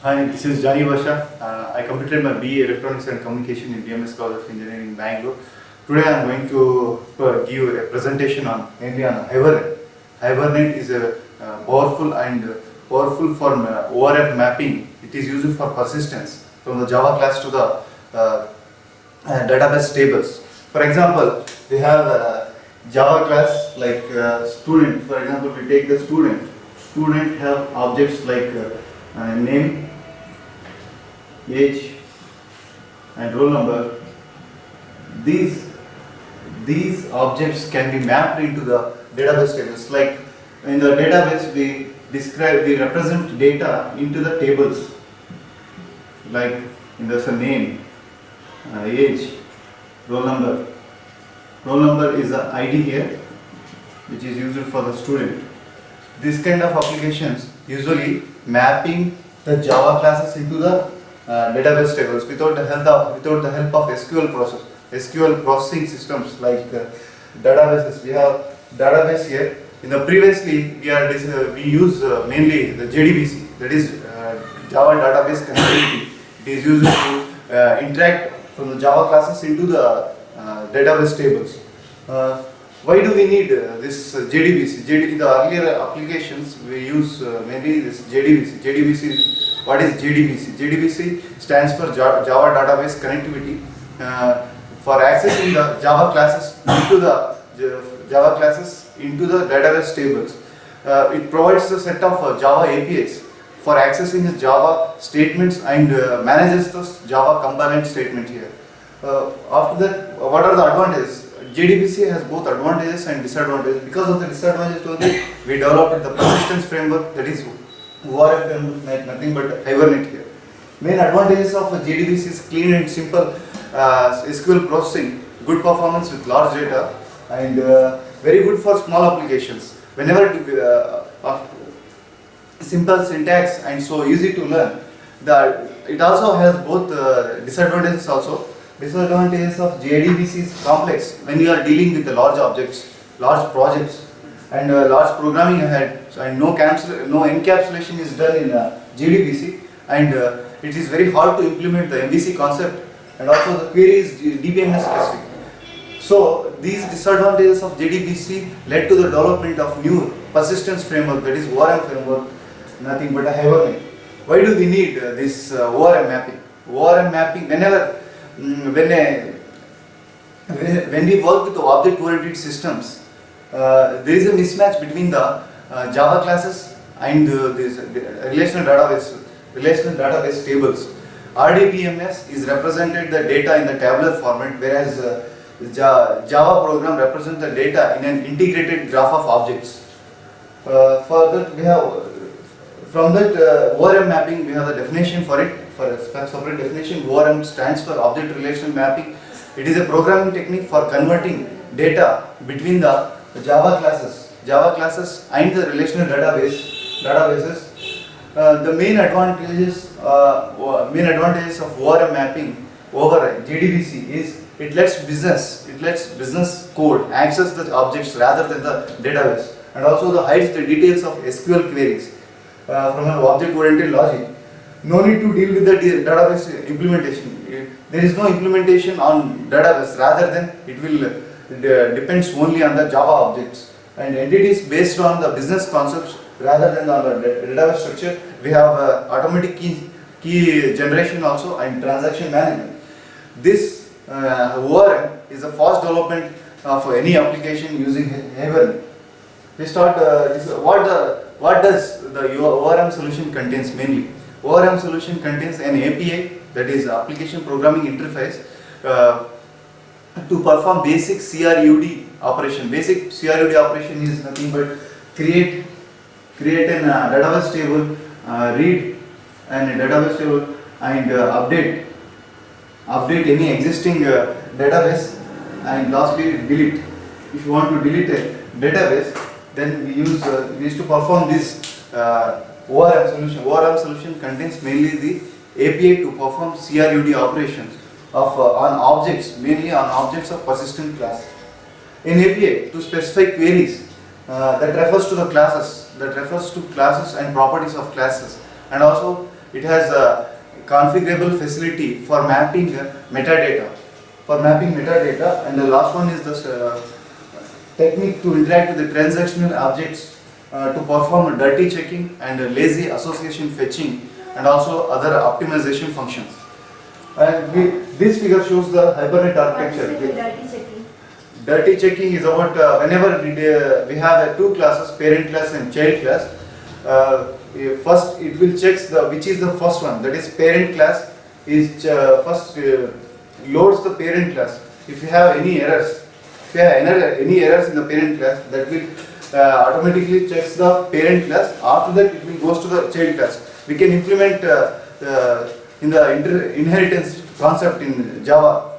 Hi, this is Jani Basha. I completed my BE Electronics and Communication in BMS College of Engineering in Bangalore. Today I am going to give a presentation on mainly on Hibernate. Hibernate is a powerful and powerful for ORM mapping. It is used for persistence from the Java class to the database tables. For example, we have Java class like student. For example, we take the student. Student have objects like name, age and roll number. These objects can be mapped into the database tables. Like in the database we represent data into the tables, like in the name, age, roll number. Roll number is the ID here, which is used for the student. This kind of applications usually mapping the Java classes into the database tables without the help of SQL processing systems like databases. We have database here. In the previously we use mainly the JDBC, that is Java database connectivity. It is used to interact from the Java classes into the database tables. Why do we need this JDBC? In the earlier applications, we use mainly this JDBC. JDBC is, what is JDBC? JDBC stands for Java Database Connectivity. For accessing the Java classes into the database tables, it provides a set of Java APIs for accessing the Java statements and manages the Java component statement here. After that, what are the advantages? JDBC has both advantages and disadvantages. Because of the disadvantages only, we developed the persistence framework, that is ORM framework, nothing but Hibernate here. Main advantages of JDBC is clean and simple SQL processing, good performance with large data, and very good for small applications. Whenever simple syntax and so easy to learn. It also has both disadvantages also. Disadvantages of JDBC is complex when you are dealing with the large objects, large projects, and large programming ahead. So, and no encapsulation is done in JDBC, and it is very hard to implement the MVC concept, and also the query is DBMS specific. So these disadvantages of JDBC led to the development of new persistence framework, that is ORM framework, nothing but a Hibernate. Why do we need this ORM mapping? ORM mapping, when we work with the object-oriented systems, there is a mismatch between the Java classes and this relational database tables. RDBMS is represented the data in the tabular format, whereas Java program represents the data in an integrated graph of objects. For that we have, from that ORM mapping, we have the definition for it. For a separate definition, ORM stands for Object Relational Mapping. It is a programming technique for converting data between the Java classes and the relational databases. The main advantages of ORM mapping over JDBC is it lets business code access the objects rather than the database, and also hides the details of SQL queries from an object-oriented logic. No need to deal with the database implementation. There is no implementation on database, rather than it will depends only on the Java objects and entities based on the business concepts rather than on the database structure. We have automatic key generation also and transaction management. This ORM is a fast development for any application using Hibernate. We start. What does the ORM solution contains mainly? ORM solution contains an API, that is Application Programming Interface, to perform basic CRUD operation. Basic CRUD operation is nothing but create an database table, read an database table, and update any existing database, and lastly delete. If you want to delete a database, then we used to perform this ORM solution. ORM solution contains mainly the API to perform CRUD operations on objects, mainly on objects of persistent class. In API, to specify queries that refers to the classes, and properties of classes, and also it has a configurable facility for mapping metadata. And the last one is this technique to interact with the transactional objects to perform dirty checking and lazy association fetching and also other optimization functions. And this figure shows the Hibernate architecture. Dirty checking. Dirty checking is about whenever we have two classes, parent class and child class. First, it will check which is the first one. That is, parent class is first loads the parent class. If you have any errors, in the parent class, that will automatically checks the parent class. After that, it will goes to the child class. We can implement in the inheritance concept in Java.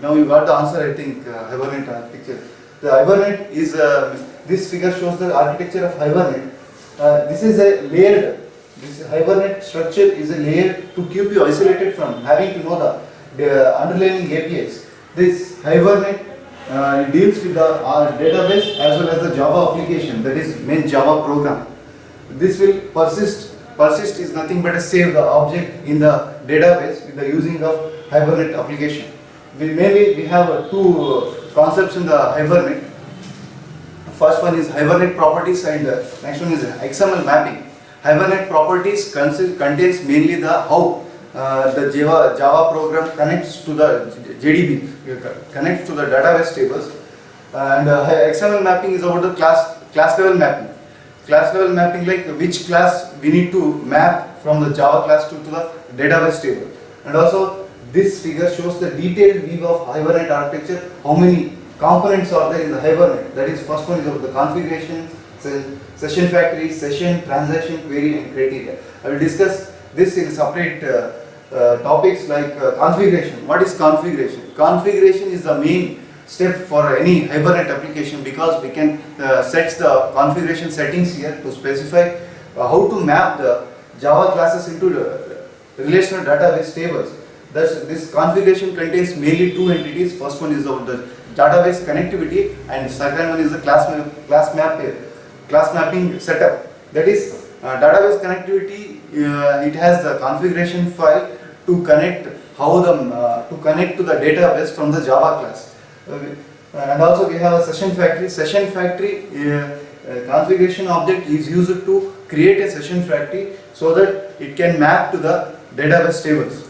Now you got the answer, I think. Hibernate architecture. The Hibernate is this figure shows the architecture of Hibernate. This is a layered. This Hibernate structure is a layer to keep you isolated from having to know the underlying APIs. This Hibernate deals with the database as well as the Java application, that is main Java program. This will persist. Persist is nothing but a save the object in the database with the using of Hibernate application. We have two concepts in the Hibernate. First one is Hibernate properties and next one is XML mapping. Hibernate properties contains mainly the how the Java program connects to the JDB, connects to the database tables, and XML mapping is about the class level mapping. Class level mapping, like which class we need to map from the Java class to the database table. And also this figure shows the detailed view of Hibernate architecture, how many components are there in the Hibernate. That is, first one is of the configuration, session factory, session, transaction, query and criteria. I will discuss this in separate topics like configuration. What is configuration? Configuration is the main step for any Hibernate application, because we can set the configuration settings here to specify how to map the Java classes into the relational database tables. Thus, this configuration contains mainly two entities. First one is of the database connectivity and second one is the class mapping setup. That is, database connectivity, it has the configuration file to connect to connect to the database from the Java class. And also we have a session factory. Session factory configuration object is used to create a session factory so that it can map to the database tables.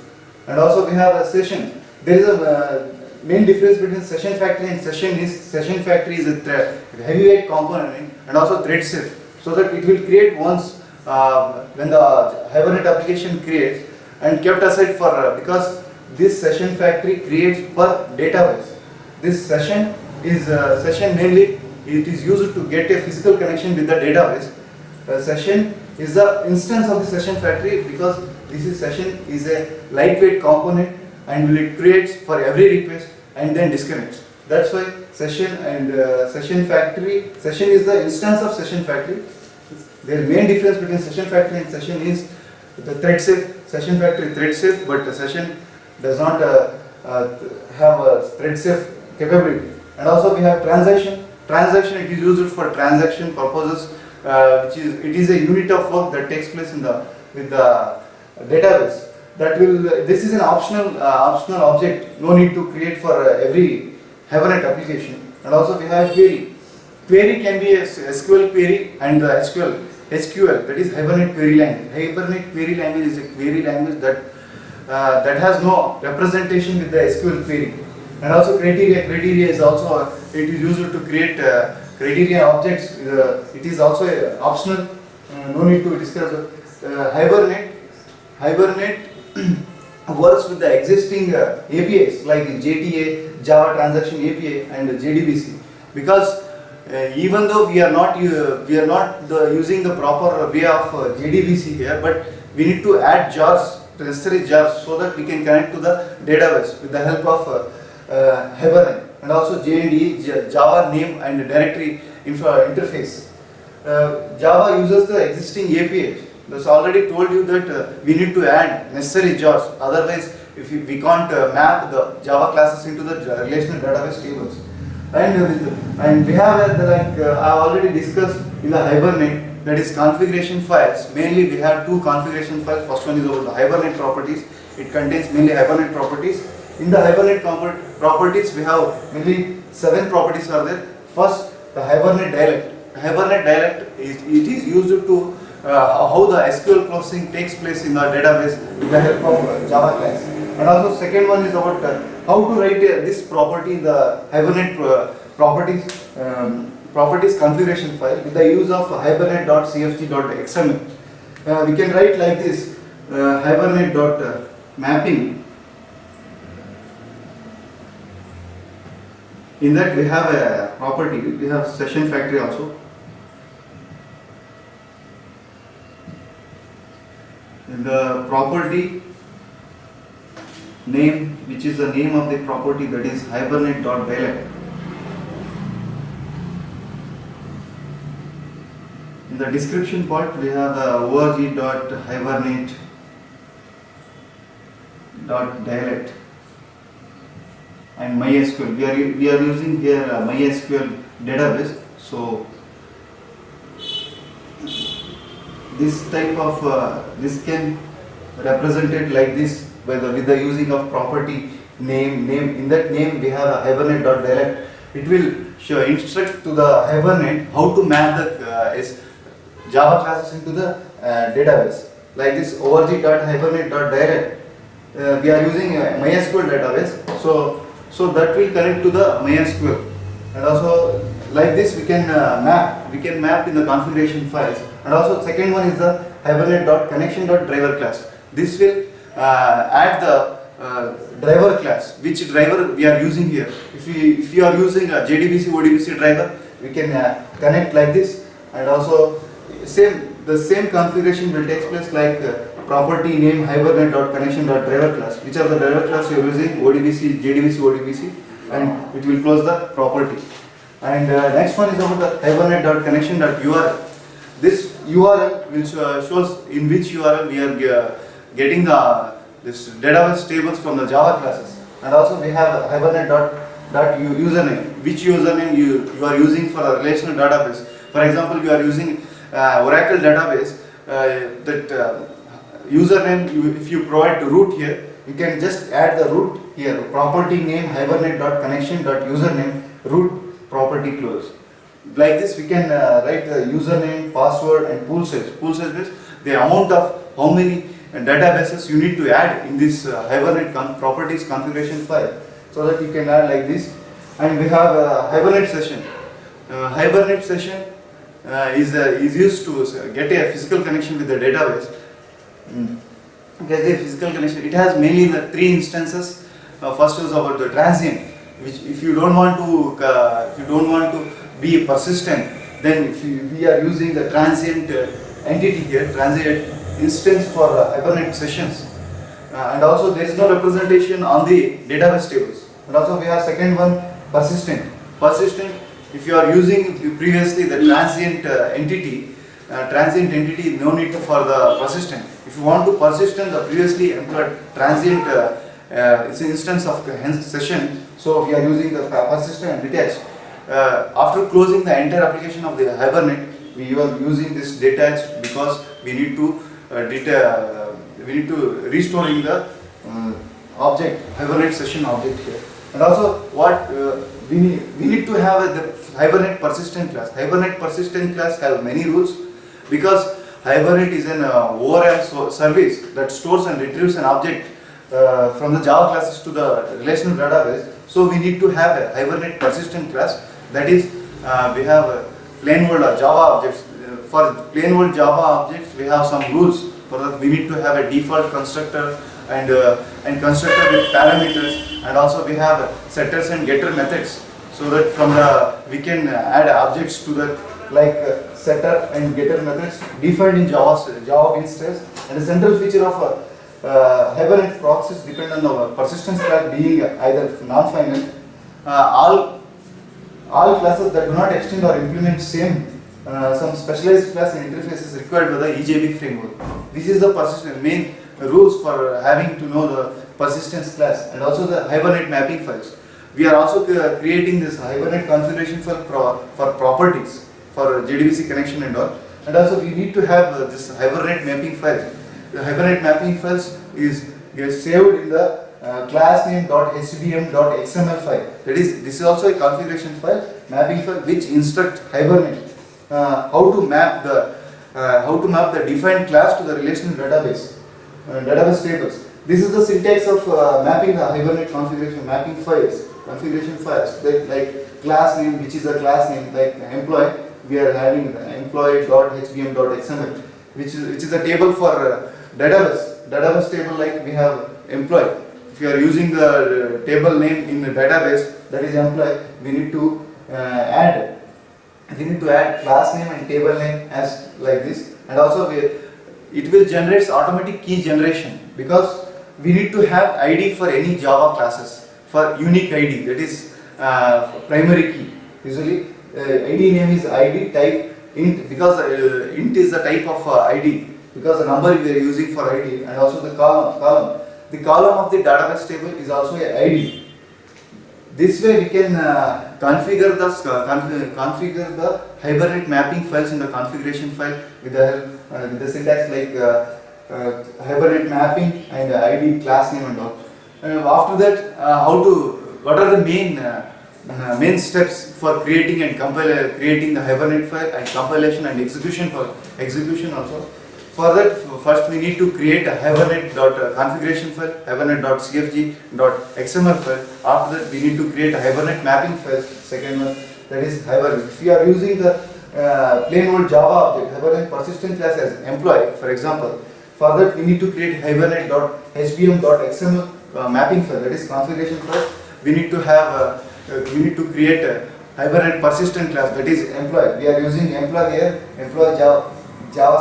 And also we have a session. There is a main difference between session factory and session is session factory is a heavyweight component and also thread safe, so that it will create once when the Hibernate application creates and kept aside for because this session factory creates per database. This session is mainly it is used to get a physical connection with the database. Session is the instance of the session factory, because session is a lightweight component and it creates for every request and then disconnects. That's why session and session factory. Session is the instance of session factory. The main difference between session factory and session is the thread safe. Session factory thread safe, but the session does not have a thread safe capability. And also we have transaction. Transaction, it is used for transaction purposes, it is a unit of work that takes place with the database. This is an optional object, no need to create for every Hibernate application. And also we have query. Query can be a SQL query and the SQL, that is Hibernate query language. Hibernate query language is a query language that has no representation with the SQL query. And also criteria is also it is used to create criteria objects. It is also optional, no need to discuss. Hibernate works with the existing APIs like JTA, Java Transaction API and JDBC, because even though we are not using the proper way of JDBC here, but we need to add jars, necessary jars, so that we can connect to the database with the help of Hibernate. And also JNDE, Java name and directory interface. Java uses the existing APIs. That's already told you that we need to add necessary jars. Otherwise, if we can't map the Java classes into the relational database tables. And we have I already discussed in the Hibernate that is configuration files. Mainly we have two configuration files. First one is about the Hibernate properties. It contains mainly Hibernate properties. In the Hibernate properties, we have mainly 7 properties are there. First, the Hibernate dialect. Hibernate dialect is used to how the SQL processing takes place in the database with the help of Java class. And also second one is about how to write this property in the Hibernate properties configuration file with the use of hibernate.cfg.xml. We can write like this: hibernate.mapping. In that we have a property, we have session factory also. In the property name, which is the name of the property, that is hibernate.dialect. In the description part, we have org.hibernate.dialect and MySQL. We are using here MySQL database. So this type of this can represented like this with the using of property name. In that name we have a hibernate.dialect. It will instruct to the Hibernate how to map the Java classes into the database. Like this org.hibernate.dialect. We are using a MySQL database. So that will connect to the MySQL. And also like this we can map in the configuration files. And also second one is the hibernate.connection.driver class. This will add the driver class, which driver we are using here. If you are using a JDBC ODBC driver, we can connect like this. And also the same configuration will take place like property name hibernate.connection.driver class. Which are the driver class you are using? ODBC, JDBC, ODBC, and it will close the property. And next one is about the hibernate.connection.url. This URL will shows in which URL we are getting this database tables from the Java classes. And also we have hibernate.username, which username you are using for a relational database. For example, you are using Oracle database, that username, if you provide the root here, you can just add the root here, property name hibernate.connection.username root property close. Like this we can write the username, password and pool size. Pool size is the amount of how many databases you need to add in this Hibernate properties configuration file, so that you can add like this. And we have a Hibernate session. Hibernate session is used to get a physical connection with the database. Get a physical connection. It has mainly the 3 instances. First is about the transient, which if you don't want to be persistent, then we are using the transient entity here, transient instance for Hibernate sessions. And also there is no representation on the database tables. And also we have second one, persistent. Persistent, if you are using previously the transient entity, no need for the persistent. If you want to persistent the previously employed transient it's an instance of session, so we are using the persistent and detached. After closing the entire application of the Hibernate, we are using this detached because we need to restoring the object, Hibernate session object here. And also what we need to have the Hibernate persistent class. Hibernate persistent class have many rules, because Hibernate is an ORM service that stores and retrieves an object from the Java classes to the relational database. So we need to have a Hibernate persistent class. That is, we have plain old Java objects. For plain old Java objects, we have some rules. For that, we need to have a default constructor and constructor with parameters, and also we have setters and getter methods, so that from we can add objects to that, like setter and getter methods defined in Java instance. And the central feature of Hibernate proxies depend on the persistence class being either non-finite. All classes that do not extend or implement some specialized class and interfaces required by the EJB framework. This is the persistence main rules for having to know the persistence class, and also the Hibernate mapping files. We are also creating this Hibernate configuration for properties for JDBC connection and all. and also we need to have this Hibernate mapping file. The Hibernate mapping files is saved in the class name .hdm.xml file. That is, this is also a configuration file, mapping file, which instruct Hibernate how to map the defined class to the relational database tables. This is the syntax of mapping the Hibernate configuration mapping files, like class name, which is a class name, like employee. We are having employee.hdm.xml, which is a table for database table, like we have employee. If you are using the table name in the database, that is employee, we need to add class name and table name as like this, and also it will generate automatic key generation, because we need to have ID for any Java classes, for unique ID, that is primary key. Usually ID name is ID type int, because int is the type of ID, because the number we are using for ID, and also the column. The column of the database table is also a ID. This way we can configure the Hibernate mapping files in the configuration file with the syntax like Hibernate mapping and ID, class name and all. After that, what are the main steps for creating and creating the Hibernate file, and compilation and execution also. For that, first we need to create a Hibernate.configuration file, Hibernate.cfg.xml file. After that, we need to create a Hibernate mapping file, second one, that is Hibernate. If we are using the plain old Java object, Hibernate persistent class as employee, for example, for that we need to create Hibernate.hdm.xml mapping file, that is configuration file. We need to create a Hibernate persistent class, that is employee. We are using employee here, employee Java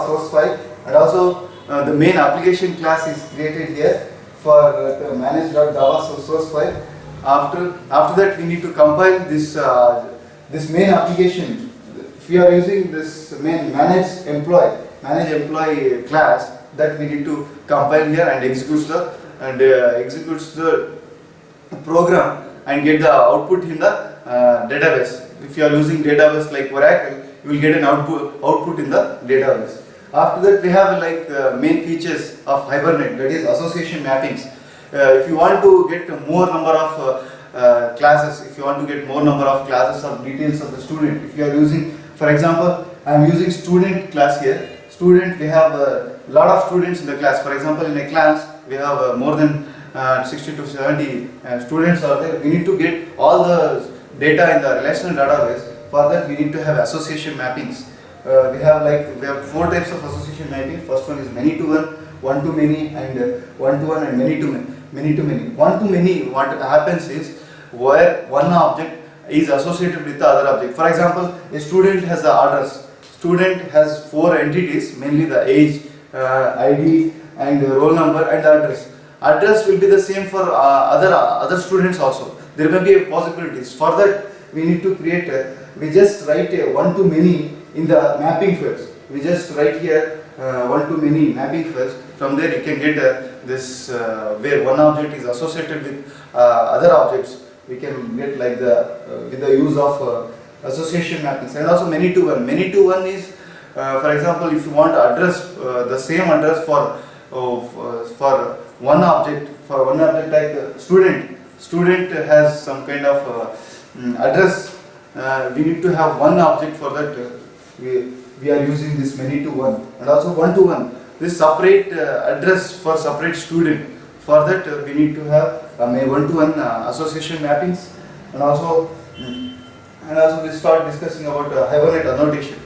source file. And also the main application class is created here for manage.java source file. After that, we need to compile this main application. If we are using this main manage employee class, that we need to compile here and executes the program and get the output in the database. If you are using database like Oracle, you will get an output in the database. After that, we have main features of Hibernate, that is association mappings. If you want to get more number of classes, if you want to get more number of classes or details of the student, if you are using, for example, I am using student class here. Student, we have a lot of students in the class. For example, in a class, we have more than 60 to 70 students are there. We need to get all the data in the relational database. For that, we need to have association mappings. We have 4 types of association mapping. First one is many to one, one to many, and one to one, and many to many. One to many, what happens is where one object is associated with the other object. For example, a student has the address. Student has 4 entities, mainly the age, ID, and roll number, and the address. Address will be the same for other students also. There may be possibilities. For that, we need to create we just write a one to many in the mapping fields. We just write here one to many mapping fields. From there, you can get this where one object is associated with other objects. We can get like with the use of association mappings. And also many to one. Many to one is, for example, if you want to address the same address for one object like student has some kind of address. We need to have one object for that. We are using this many to one, and also one to one. This separate address for separate student. For that, we need to have one to one association mappings, and also we start discussing about Hibernate annotation.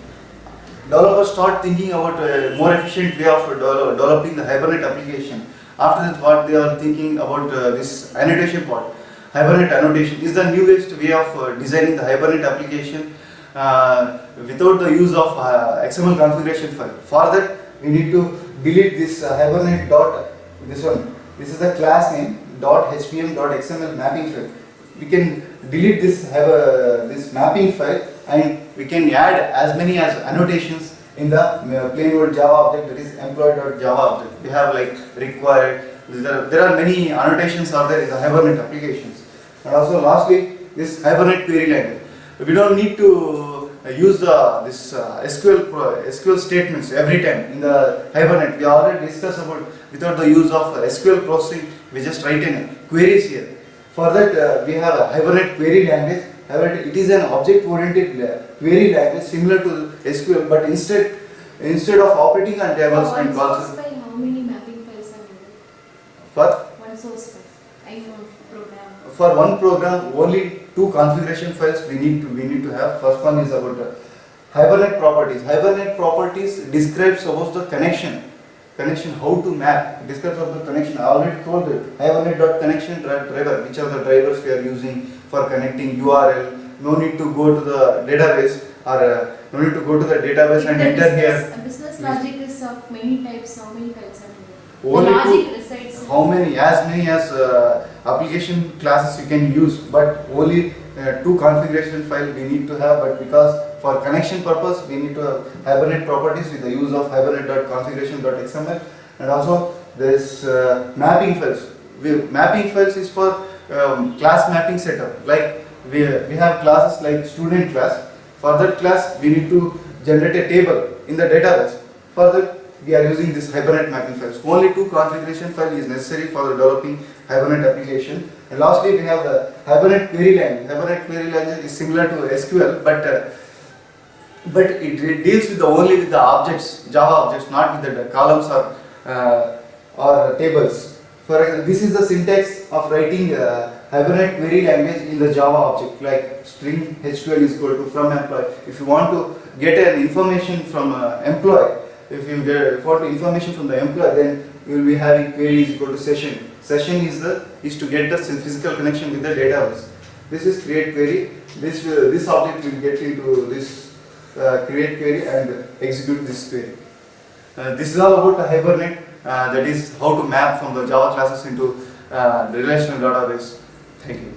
Developers start thinking about a more efficient way of developing the Hibernate application. After that, what they are thinking about this annotation part. Hibernate annotation is the newest way of designing the Hibernate application without the use of XML configuration file. For that, we need to delete this Hibernate this one. This is the class name .htm.xml mapping file. We can delete this mapping file, and we can add as many as annotations in the plain old Java object, that is employee.java object. We have like required. There are many annotations are there in the Hibernate applications. And also lastly, this Hibernate query language. We don't need to use this SQL statements every time in the Hibernate. We already discussed about without the use of SQL processing, we just write in queries here. For that, we have a Hibernate query language. Hibernate, it is an object-oriented query language similar to SQL, but instead of operating on tables and One source calls. file, how many mapping files are needed? For One source file. I know program. For one program, only two configuration files we need to have. First one is about Hibernate properties. Hibernate properties describes about the connection, how to map. Describes of the connection. I already told you Hibernate.connection driver, which are the drivers we are using for connecting URL. No need to go to the database or no need to go to the database and enter here. A business logic is of many types. How many files are needed? Only the logic two. resides. How many? As many as application classes you can use, but only two configuration file we need to have. But because for connection purpose, we need to have Hibernate properties with the use of hibernate.configuration.xml, and also this mapping files. Mapping files is for class mapping setup. Like we have classes like student class. For that class, we need to generate a table in the database. For that, we are using this Hibernate mapping files. Only two configuration file is necessary for developing Hibernate application. And lastly, we have the Hibernate query language. Hibernate query language is similar to SQL, but it deals with only with the objects, Java objects, not with the columns or tables. For example, this is the syntax of writing Hibernate query language in the Java object, like string HQL is equal to from employee. If you want to get an information from employee, if you want information from the employee, then you will be having query is equal to session. Session is to get the physical connection with the database. This is create query. This object will get into this create query and execute this query. This is all about the Hibernate. That is how to map from the Java classes into the relational database. Thank you.